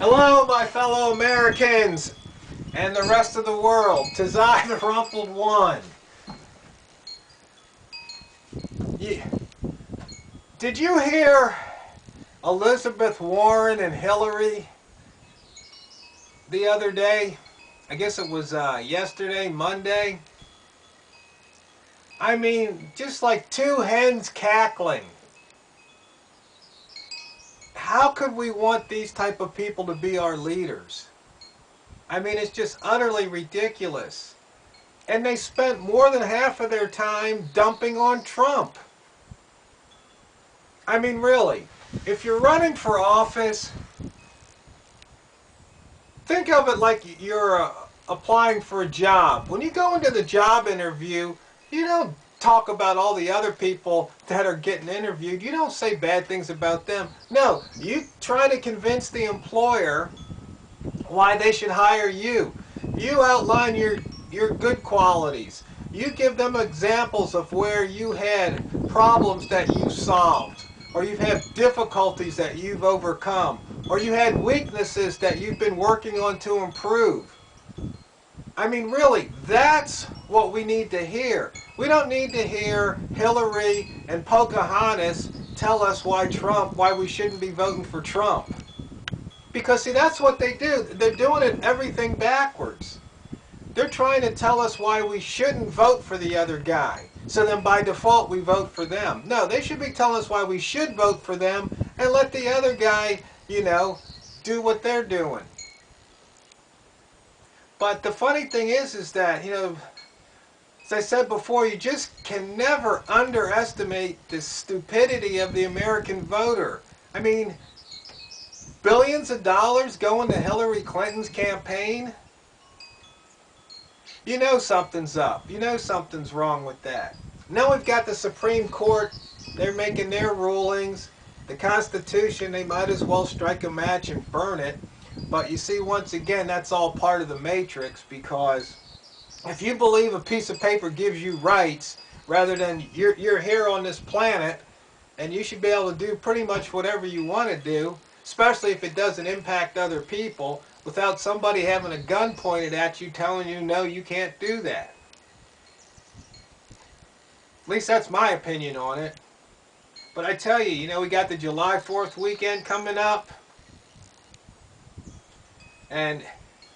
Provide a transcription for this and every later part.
Hello, my fellow Americans and the rest of the world. 'Tis I, the Rumpled One. Did you hear Elizabeth Warren and Hillary the other day? I guess it was yesterday, Monday. I mean, just like two hens cackling. How could we want these type of people to be our leaders? I mean, it's just utterly ridiculous. And they spent more than half of their time dumping on Trump. I mean, really, if you're running for office, think of it like you're applying for a job. When you go into the job interview, you don't talk about all the other people that are getting interviewed. You don't say bad things about them. No, you try to convince the employer why they should hire you. You outline your good qualities. You give them examples of where you had problems that you solved, or you've had difficulties that you've overcome, or you had weaknesses that you've been working on to improve. I mean, really, that's what we need to hear. We don't need to hear Hillary and Pocahontas tell us why we shouldn't be voting for Trump. Because, see, that's what they do. They're doing it everything backwards. They're trying to tell us why we shouldn't vote for the other guy. So then by default we vote for them. No, they should be telling us why we should vote for them and let the other guy, do what they're doing. But the funny thing is that, as I said before, you just can never underestimate the stupidity of the American voter. I mean, billions of dollars going to Hillary Clinton's campaign? You know something's up. You know something's wrong with that. Now we've got the Supreme Court. They're making their rulings. The Constitution, they might as well strike a match and burn it. But you see, once again, that's all part of the matrix, because if you believe a piece of paper gives you rights rather than you're here on this planet and you should be able to do pretty much whatever you want to do, especially if it doesn't impact other people, without somebody having a gun pointed at you telling you, no, you can't do that. At least that's my opinion on it. But I tell you, we got the July 4th weekend coming up. And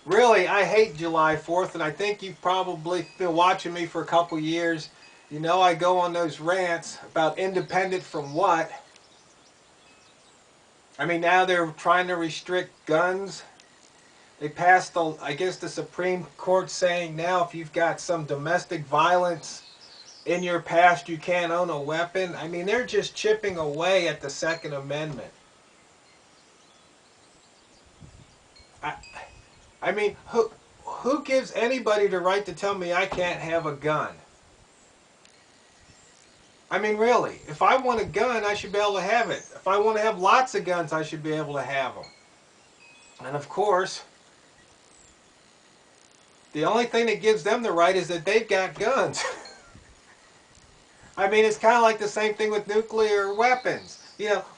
really, I hate July 4th, and I think you've probably been watching me for a couple years. I go on those rants about independent from what. I mean, now they're trying to restrict guns. They passed, I guess, the Supreme Court saying now if you've got some domestic violence in your past, you can't own a weapon. I mean, they're just chipping away at the Second Amendment. I mean, who gives anybody the right to tell me I can't have a gun? I mean, really, if I want a gun, I should be able to have it. If I want to have lots of guns, I should be able to have them. And of course, the only thing that gives them the right is that they've got guns. I mean, it's kind of like the same thing with nuclear weapons.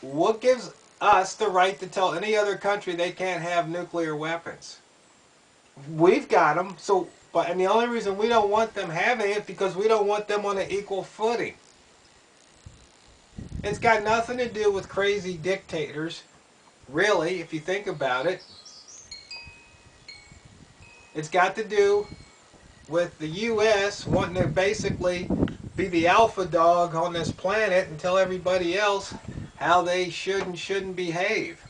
What gives us the right to tell any other country they can't have nuclear weapons? We've got them, and the only reason we don't want them having it because we don't want them on an equal footing. It's got nothing to do with crazy dictators, really, if you think about it. It's got to do with the U.S. wanting to basically be the alpha dog on this planet and tell everybody else how they should and shouldn't behave.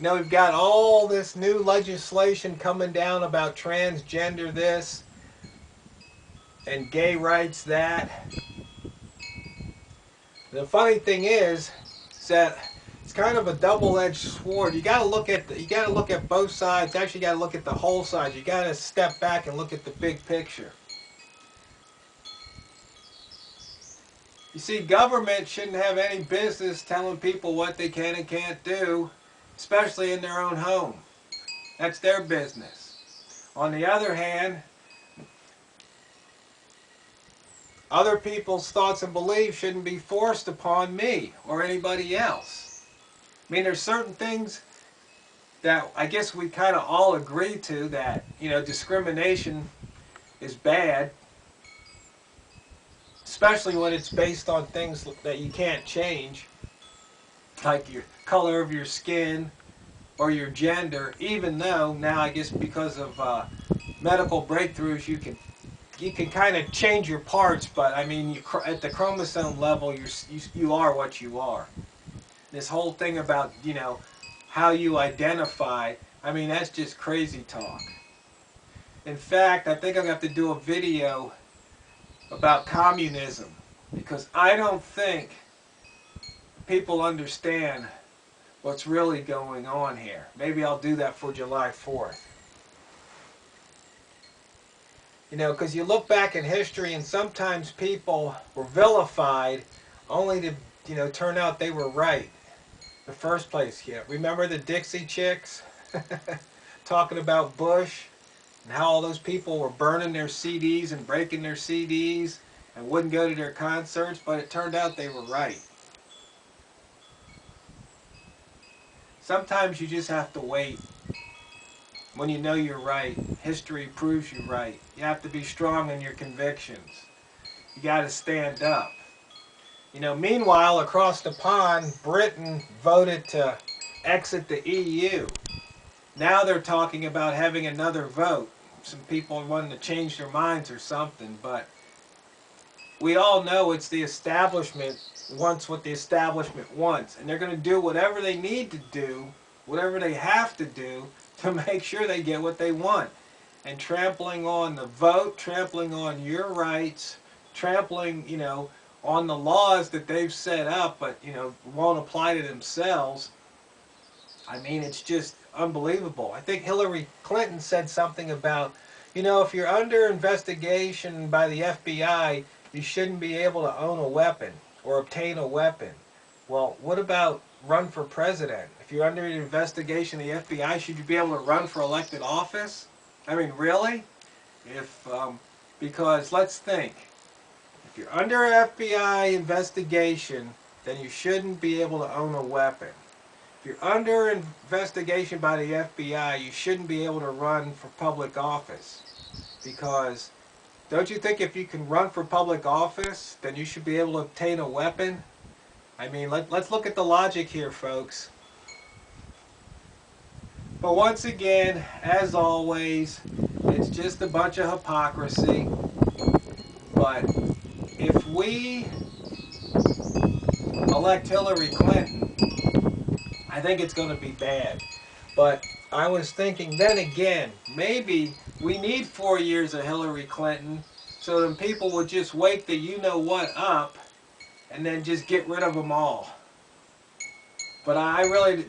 We've got all this new legislation coming down about transgender this and gay rights that. The funny thing is that it's kind of a double-edged sword. You got to look at both sides. Actually, you got to look at the whole side. You got to step back and look at the big picture. You see, government shouldn't have any business telling people what they can and can't do, especially in their own home. That's their business. On the other hand, other people's thoughts and beliefs shouldn't be forced upon me or anybody else. I mean, there's certain things that I guess we kind of all agree to, that, you know, discrimination is bad, especially when it's based on things that you can't change, like your color of your skin or your gender, even though now I guess because of medical breakthroughs you can kind of change your parts, but I mean at the chromosome level you are what you are. This whole thing about, you know, how you identify, I mean, that's just crazy talk. In fact, I think I'm going to have to do a video about communism, because I don't think people understand what's really going on here. Maybe I'll do that for July 4th. You know, because you look back in history and sometimes people were vilified only to, you know, turn out they were right in the first place. Yeah, remember the Dixie Chicks talking about Bush and how all those people were burning their CDs and breaking their CDs and wouldn't go to their concerts, but it turned out they were right. Sometimes you just have to wait. When you know you're right, history proves you right. You have to be strong in your convictions. You got to stand up. You know, meanwhile, across the pond, Britain voted to exit the EU. Now they're talking about having another vote. Some people wanting to change their minds or something, but we all know it's the establishment wants what the establishment wants, and they're going to do whatever they need to do, whatever they have to do to make sure they get what they want. And trampling on the vote, trampling on your rights, trampling, you know, on the laws that they've set up, but, you know, won't apply to themselves. I mean, it's just unbelievable. I think Hillary Clinton said something about, you know, if you're under investigation by the FBI, you shouldn't be able to own a weapon or obtain a weapon. Well, what about run for president? If you're under an investigation of the FBI, should you be able to run for elected office? I mean, really? Because let's think. If you're under an FBI investigation, then you shouldn't be able to own a weapon. If you're under investigation by the FBI, you shouldn't be able to run for public office. Because don't you think if you can run for public office, then you should be able to obtain a weapon? I mean, let's look at the logic here, folks. But once again, as always, it's just a bunch of hypocrisy. But if we elect Hillary Clinton, I think it's going to be bad. But I was thinking then again, maybe we need 4 years of Hillary Clinton so then people would just wake the you-know-what up and then just get rid of them all. But I really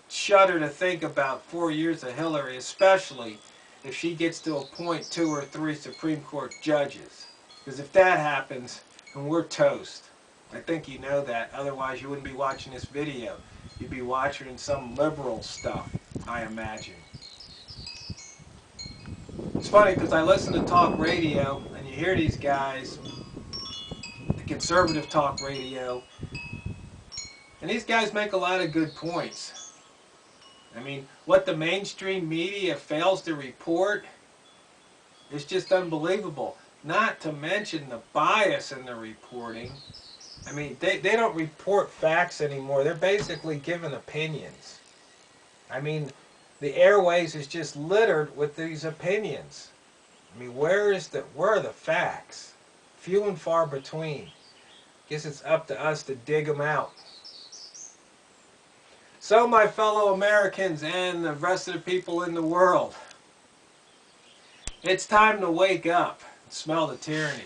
shudder to think about 4 years of Hillary, especially if she gets to appoint 2 or 3 Supreme Court judges. Because if that happens, then we're toast. I think you know that. Otherwise, you wouldn't be watching this video. You'd be watching some liberal stuff, I imagine. It's funny because I listen to talk radio, and you hear these guys, the conservative talk radio, and these guys make a lot of good points. I mean, what the mainstream media fails to report is just unbelievable. Not to mention the bias in the reporting. I mean, they don't report facts anymore. They're basically giving opinions. I mean, the airways is just littered with these opinions. I mean, where are the facts? Few and far between. Guess it's up to us to dig them out. So, my fellow Americans and the rest of the people in the world, it's time to wake up and smell the tyranny.